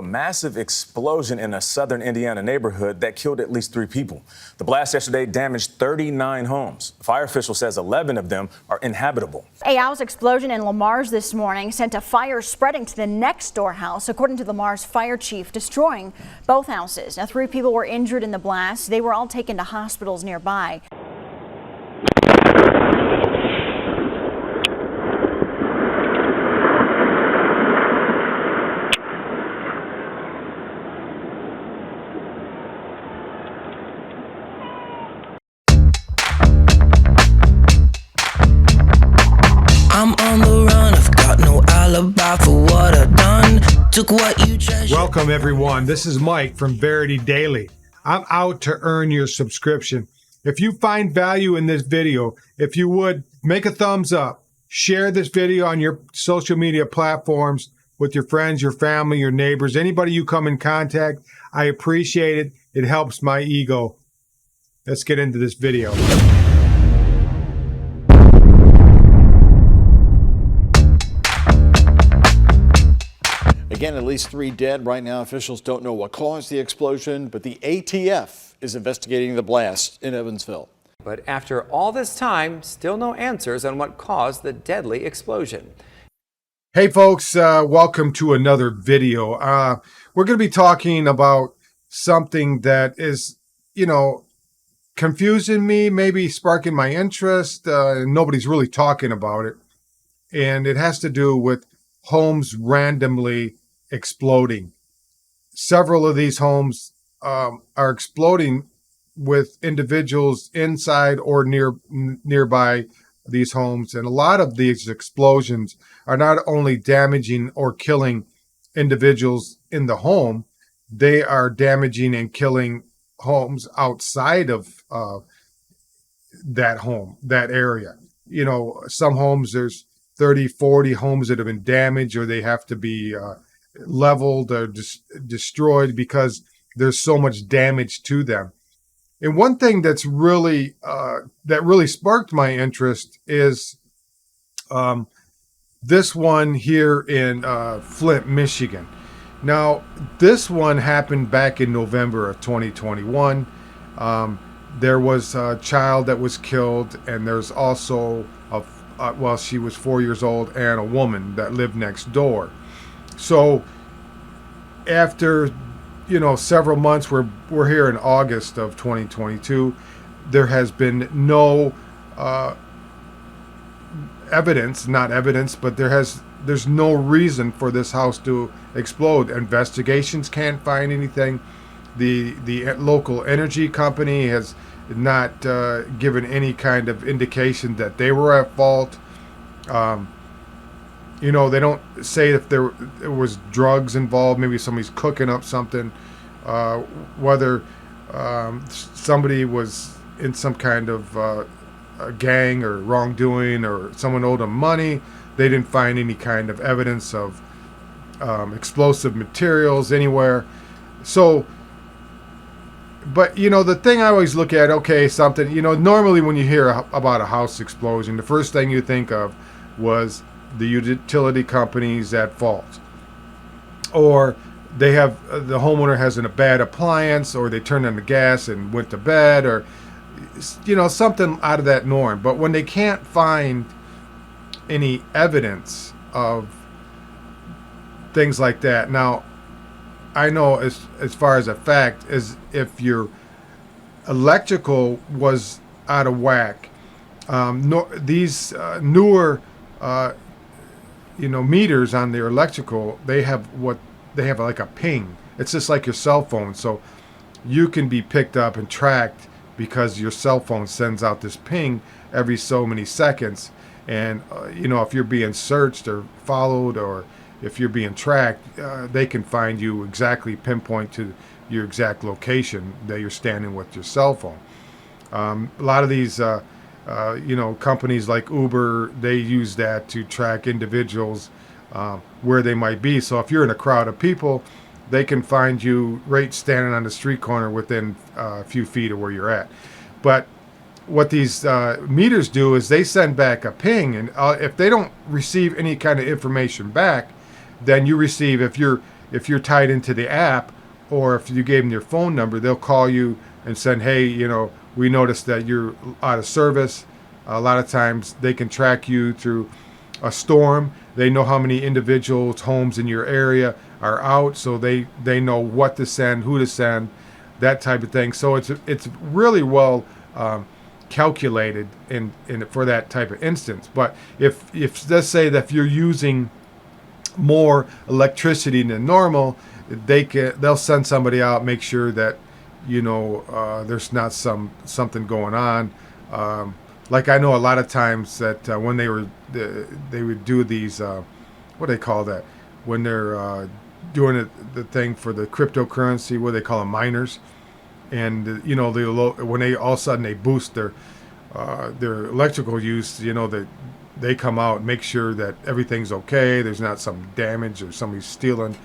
a massive explosion in a southern Indiana neighborhood that killed at least 3 people. The blast yesterday damaged 39 homes. A fire official says 11 of them are inhabitable. A house explosion in Lamar's this morning sent a fire spreading to the next door house, according to Lamar's fire chief, destroying both houses. Now, 3 people were injured in the blast. They were all taken to hospitals nearby. I'm on the run, I've got no alibi for what I've done. Took what you treasure. Welcome everyone, this is Mike from Verity Daily. I'm out to earn your subscription. If you find value in this video, if you would, make a thumbs up. Share this video on your social media platforms with your friends, your family, your neighbors, anybody you come in contact. I appreciate it. It helps my ego. Let's get into this video. Again, at least 3 dead. Right now, officials don't know what caused the explosion, but the ATF is investigating the blast in Evansville. But after all this time, still no answers on what caused the deadly explosion. Hey folks, welcome to another video. We're going to be talking about something that is, confusing me, maybe sparking my interest. Nobody's really talking about it. And it has to do with homes randomly exploding. Several of these homes are exploding with individuals inside or nearby these homes. And a lot of these explosions are not only damaging or killing individuals in the home, they are damaging and killing homes outside of that home, that area. Some homes, there's 30, 40 homes that have been damaged, or they have to be leveled or destroyed because there's so much damage to them. And one thing that's really sparked my interest is this one here in Flint, Michigan. Now, this one happened back in November of 2021. There was a child that was killed, and there's also she was 4 years old, and a woman that lived next door. So after several months, we're here in August of 2022, there has been no evidence, but there's no reason for this house to explode. Investigations can't find anything. The local energy company has not given any kind of indication that they were at fault. They don't say if there was drugs involved, maybe somebody's cooking up something, whether somebody was in some kind of a gang or wrongdoing, or someone owed them money. They didn't find any kind of evidence of explosive materials anywhere. So, but the thing I always look at, normally when you hear about a house explosion, the first thing you think of was the utility companies at fault, or the homeowner has a bad appliance, or they turned on the gas and went to bed, or something out of that norm. But when they can't find any evidence of things like that, now I know as far as a fact, is if your electrical was out of whack, these newer meters on their electrical, they have like a ping. It's just like your cell phone, so you can be picked up and tracked because your cell phone sends out this ping every so many seconds. And if you're being searched or followed, or if you're being tracked, they can find you exactly, pinpoint to your exact location that you're standing with your cell phone. A lot of these companies like Uber, they use that to track individuals where they might be. So if you're in a crowd of people, they can find you right standing on the street corner within a few feet of where you're at. But what these meters do is they send back a ping, and if they don't receive any kind of information back, then you receive, if you're if you're tied into the app, or if you gave them your phone number, they'll call you and say, hey, we noticed that you're out of service. A lot of times they can track you through a storm. They know how many individuals' homes in your area are out, so they know what to send, who to send, that type of thing. So it's really well calculated in for that type of instance. But if let's say that if you're using more electricity than normal, they'll send somebody out, make sure that there's not something going on. Like I know a lot of times that when they would do these what do they call that, when they're doing the thing for the cryptocurrency, what they call them, miners, and when they all of a sudden they boost their electrical use, that they come out and make sure that everything's okay, there's not some damage or somebody's stealing,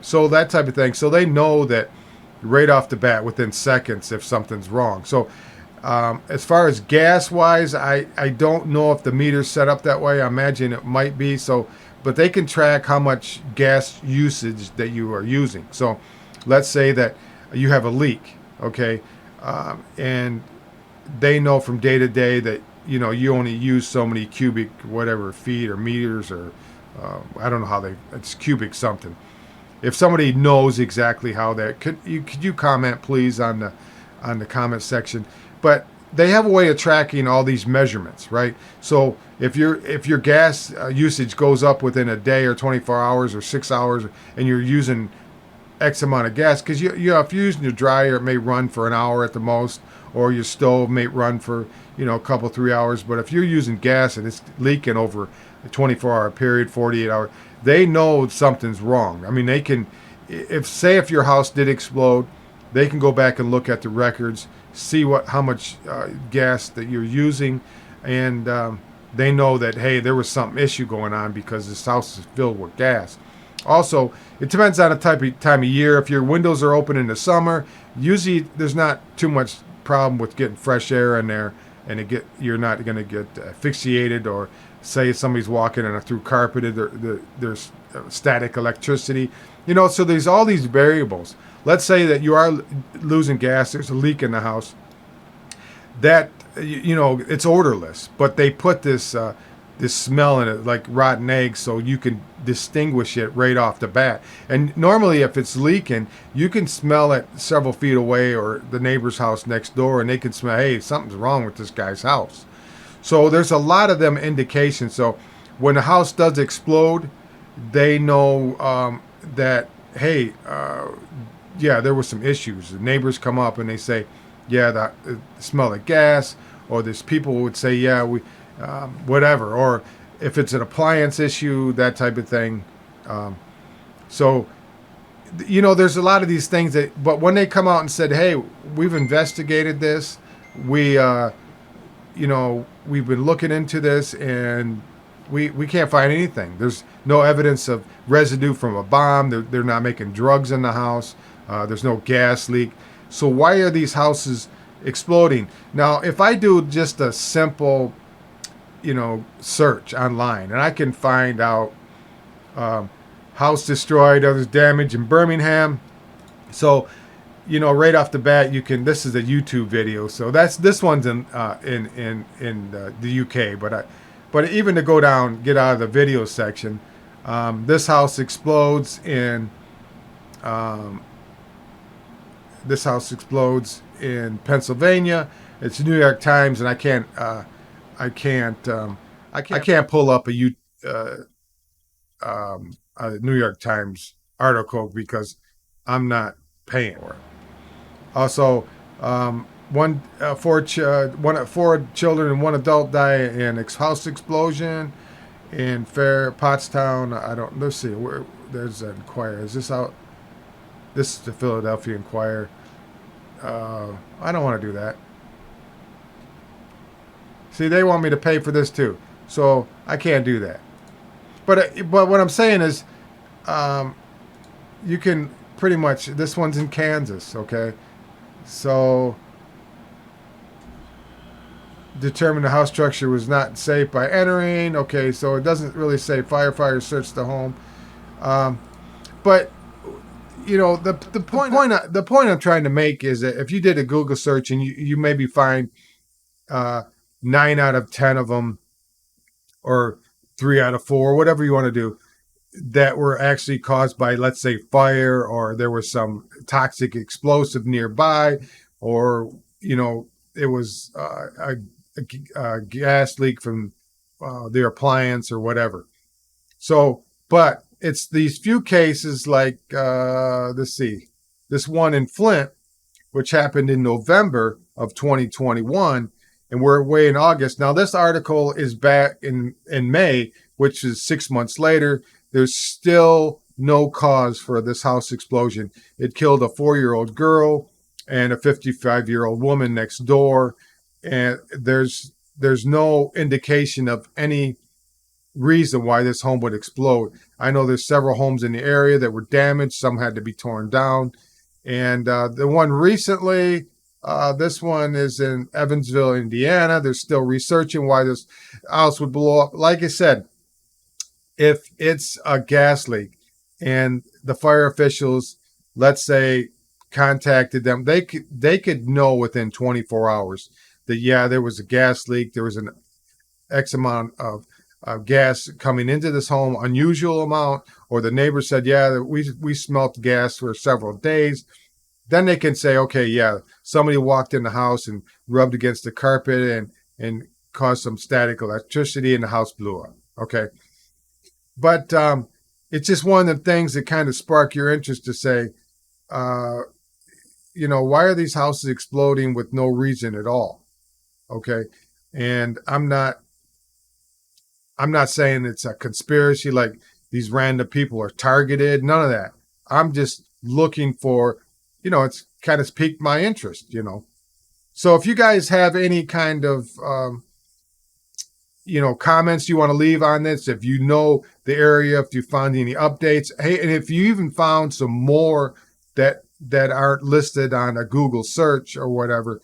so that type of thing. So they know that right off the bat within seconds if something's wrong. So as far as gas wise, I don't know if the meter's set up that way. I imagine it might be. So, but they can track how much gas usage that you are using. So let's say that you have a leak, okay, and they know from day to day that you only use so many cubic whatever feet or meters, or I don't know how it's cubic something. If somebody knows exactly how that, could you comment please on the comment section? But they have a way of tracking all these measurements, right? So if your gas usage goes up within a day or 24 hours or 6 hours, and you're using X amount of gas, because if you're using your dryer, it may run for an hour at the most, or your stove may run for a couple 3 hours. But if you're using gas and it's leaking over a 24-hour period, 48 hours, they know something's wrong. I mean, they can, if your house did explode, they can go back and look at the records, see how much gas that you're using, and they know that, hey, there was some issue going on because this house is filled with gas. Also, it depends on the time of year. If your windows are open in the summer, usually there's not too much problem with getting fresh air in there, and you're not going to get asphyxiated, or say somebody's walking through carpeted, there's static electricity. So there's all these variables. Let's say that you are losing gas, there's a leak in the house, that it's odorless, but they put this smell in it like rotten eggs, so you can distinguish it right off the bat. And normally if it's leaking, you can smell it several feet away, or the neighbor's house next door, and they can smell, hey, something's wrong with this guy's house. So there's a lot of them indications. So when the house does explode, they know that, hey, yeah, there were some issues. The neighbors come up and they say, yeah, the smell of gas, or there's people who would say, yeah, we whatever, or if it's an appliance issue, that type of thing. So there's a lot of these things but when they come out and said, hey, we've investigated this, we've been looking into this, and we can't find anything. There's no evidence of residue from a bomb. They're not making drugs in the house. There's no gas leak. So why are these houses exploding? Now, if I do just a simple, search online, and I can find out house destroyed, others damaged in Birmingham. So, right off the bat, this is a YouTube video. So this one's in the UK, but even to get out of the video section, this house explodes in Pennsylvania. It's New York Times, and I can't pull up a New York Times article because I'm not paying for it. Also, four children and one adult die in house explosion in Pottstown. Let's see, there's an Inquirer. Is this out? This is the Philadelphia Inquirer. I don't want to do that. See, they want me to pay for this too, so I can't do that. But what I'm saying is, you can pretty much. This one's in Kansas, okay? So, determine the house structure was not safe by entering. Okay, so it doesn't really say firefighters searched the home. But you know, the point I'm trying to make is that if you did a Google search and you maybe find 9 out of 10 of them, or 3 out of 4, whatever you want to do, that were actually caused by, let's say, fire, or there was some toxic explosive nearby, or you know, it was a gas leak from their appliance or whatever. So, but it's these few cases like, let's see, this one in Flint, which happened in November of 2021, and we're way in August. Now, this article is back in May, which is 6 months later. There's still no cause for this house explosion. It killed a 4-year-old girl and a 55-year-old woman next door, and there's no indication of any reason why this home would explode. I know there's several homes in the area that were damaged. Some had to be torn down. And the one recently, this one is in Evansville, Indiana. They're still researching why this house would blow up. Like I said, if it's a gas leak and the fire officials, let's say, contacted them, they could know within 24 hours that, yeah, there was a gas leak. There was an X amount of gas coming into this home, unusual amount, or the neighbor said, yeah, we smelt gas for several days. Then they can say, okay, yeah, somebody walked in the house and rubbed against the carpet and caused some static electricity and the house blew up. Okay. But it's just one of the things that kind of spark your interest to say, you know, why are these houses exploding with no reason at all? Okay. And I'm not saying it's a conspiracy, like these random people are targeted. None of that. I'm just looking for, you know, it's kind of piqued my interest, you know. So if you guys have any kind of, you know, comments you want to leave on this, if you know the area, if you found any updates, hey, and if you even found some more that aren't listed on a Google search or whatever,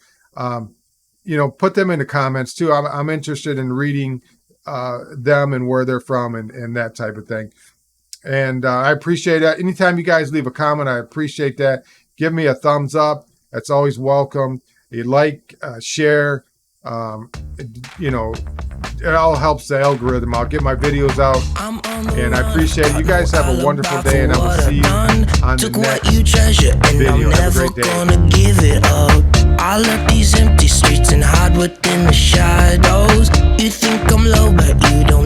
you know, put them in the comments too. I'm interested in reading them and where they're from and that type of thing. And I appreciate that. Anytime you guys leave a comment, I appreciate that. Give me a thumbs up. That's always welcome. A like, share, you know, it all helps the algorithm. I'll get my videos out, and I appreciate it. You guys have a wonderful day, and I will see you on the next video. Have a great day. Gonna give it up. I left these empty streets and hide within the shadows. You think I'm low, but you don't